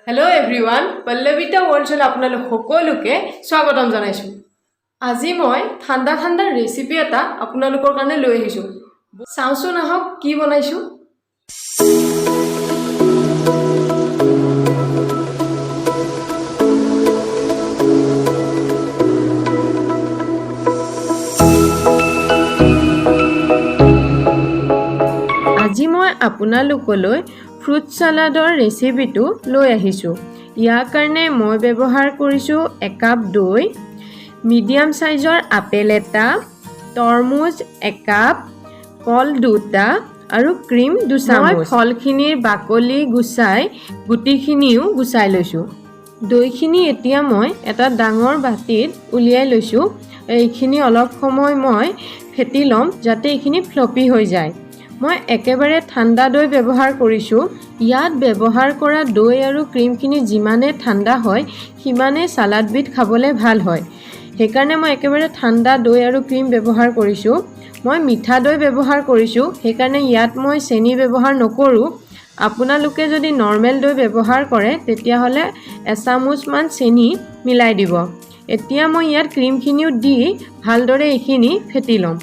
Hello everyone Pallavita वर्ल्डले आपनालोक सकलोके स्वागतम जनाइछु। আজি মই ঠাণ্ডা ঠাণ্ডা ৰেচিপি এটা আপোনালোকৰ কাৰণে লৈ আহিছো। চাওঁচোন আহক কি বনাইছো। আজি মই আপোনালোকলৈ ফ্ৰুট সালাডৰ ৰেচিপিটো লৈ আহিছো। ইয়াৰ কাৰণে মই ব্যৱহাৰ কৰিছো 1 কাপ দৈ, মিডিয়াম সাইজৰ আপেল এটা, তৰমুজ 1 কাপ, কল 2টা আৰু ক্ৰীম 2 চামুচ। ফলখিনিৰ বাকলি গুচাই গুটিখিনিও গুচাই লৈছো। দৈখিনি এতিয়া মই এটা ডাঙৰ বাটিত উলিয়াই লৈছো। এইখিনি অলপ সময় মই ফেটি লম যাতে এইখিনি ফ্লপি হৈ যায়। মই একেবাৰে ঠাণ্ডা দৈ ব্যৱহাৰ কৰিছো। ইয়াত ব্যৱহাৰ কৰা দৈ আৰু ক্ৰীমখিনি যিমানে ঠাণ্ডা হয় সিমানে সালাডবিট খাবলৈ ভাল হয়। সেইকাৰণে মই একেবাৰে ঠাণ্ডা দৈ আৰু ক্ৰীম ব্যৱহাৰ কৰিছো। মই মিঠা দৈ ব্যৱহাৰ কৰিছো, সেইকাৰণে ইয়াত মই চেনি ব্যৱহাৰ নকৰো। আপোনালোকে যদি নৰ্মেল দৈ ব্যৱহাৰ কৰে তেতিয়া হলে 1 চামুচ মান চেনি মিলাই দিব। এতিয়া মই ইয়াত ক্ৰীমখিনিও দি ভালদৰে এইখিনি ফেটি লম।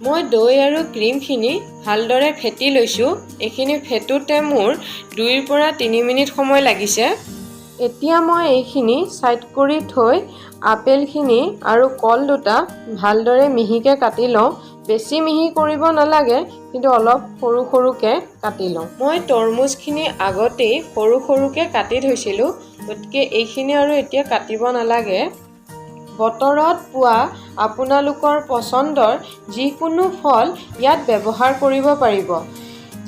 মই দৈ আৰু ক্ৰীমখিনি ভালদৰে ফেটি লৈছো। এইখিনি ফেটোতে মোৰ 2 পৰা 3 মিনিট সময় লাগিছে। এতিয়া মই এইখিনি সাইড কৰি থৈ আপেলখিনি আৰু কল 2টা ভালদৰে মিহিকে কাটি লওঁ। বেছি মিহি কৰিব নালাগে, কিন্তু অলপ সৰু সৰুকে কাটি লওঁ। মই তৰমুজখিনি আগতেই সৰু সৰুকে কাটি থৈছিলো, গতিকে এইখিনি আৰু এতিয়া কাটিব নালাগে। বতৰত পোৱা আপোনালোকৰ পছন্দৰ যিকোনো ফল ইয়াত ব্যৱহাৰ কৰিব পাৰিব।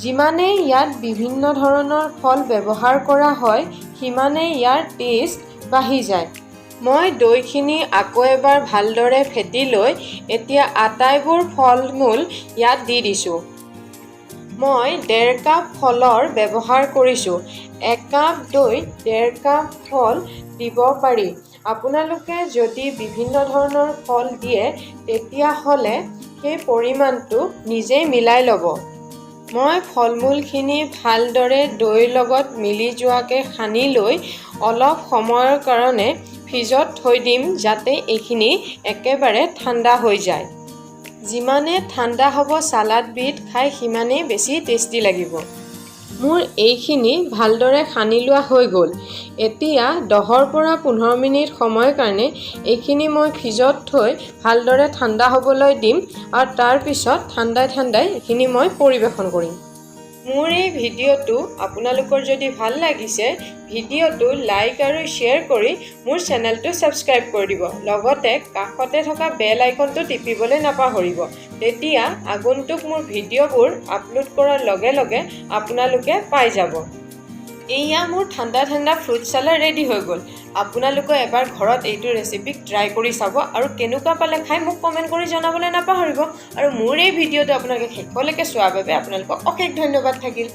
যিমানে ইয়াত বিভিন্ন ধৰণৰ ফল ব্যৱহাৰ কৰা হয় সিমানে ইয়াৰ টেষ্ট বাঢ়ি যায়। মই দৈখিনি আকৌ এবাৰ ভালদৰে ফেটি লৈ এতিয়া আটাইবোৰ ফল-মূল ইয়াত দি দিছো। মই 1.5 কাপ ফলৰ ব্যৱহাৰ কৰিছো। 1 কাপ দৈ 1.5 কাপ ফল দিব পাৰি। আপোনালোকে যদি বিভিন্ন ধৰণৰ ফল দিয়ে তেতিয়া হলে সেই পৰিমাণটো নিজেই মিলাই ল'ব। মই ফলমূলখিনি ভালদৰে দৈৰ লগত মিলি যোৱাকৈ সানি লৈ অলপ সময়ৰ কাৰণে ফ্ৰিজত থৈ দিম যাতে এইখিনি একেবাৰে ঠাণ্ডা হৈ যায়। যিমানে ঠাণ্ডা হ'ব সালাডবিট খাই সিমানেই বেছি টেষ্টি লাগিব। মোৰ এইখিনি ভালদৰে সানি লোৱা হৈ গ'ল। এতিয়া 10 পৰা 15 মিনিট সময়ৰ কাৰণে এইখিনি মই ফ্ৰিজত থৈ ভালদৰে ঠাণ্ডা হ'বলৈ দিম আৰু তাৰ পিছত ঠাণ্ডাই এইখিনি মই পৰিৱেশন কৰিম। মোৰ এই ভিডিঅ'টো আপোনালোকৰ যদি ভাল লাগিছে ভিডিঅ'টো লাইক আৰু শ্বেয়াৰ কৰি মোৰ চেনেলটো ছাবস্ক্ৰাইব কৰি দিব। লগতে কাষতে থকা বেল আইকনটো টিপিবলৈ নাপাহৰিব। তেতিয়া আগন্তুক মোৰ ভিডিঅ'বোৰ আপলোড কৰাৰ লগে লগে আপোনালোকে পাই যাব। এয়া মোৰ ঠাণ্ডা ফ্ৰুট সালাড ৰেডি হৈ গ'ল। আপোনালোকে এবাৰ ঘৰত এইটো ৰেচিপি ট্ৰাই কৰি চাব আৰু কেনেকুৱা পালে খাই মোক কমেণ্ট কৰি জনাবলৈ নাপাহৰিব। আৰু মোৰ এই ভিডিঅ'টো আপোনালোকে শেষলৈকে চোৱাৰ বাবে আপোনালোকক অশেষ ধন্যবাদ থাকিল।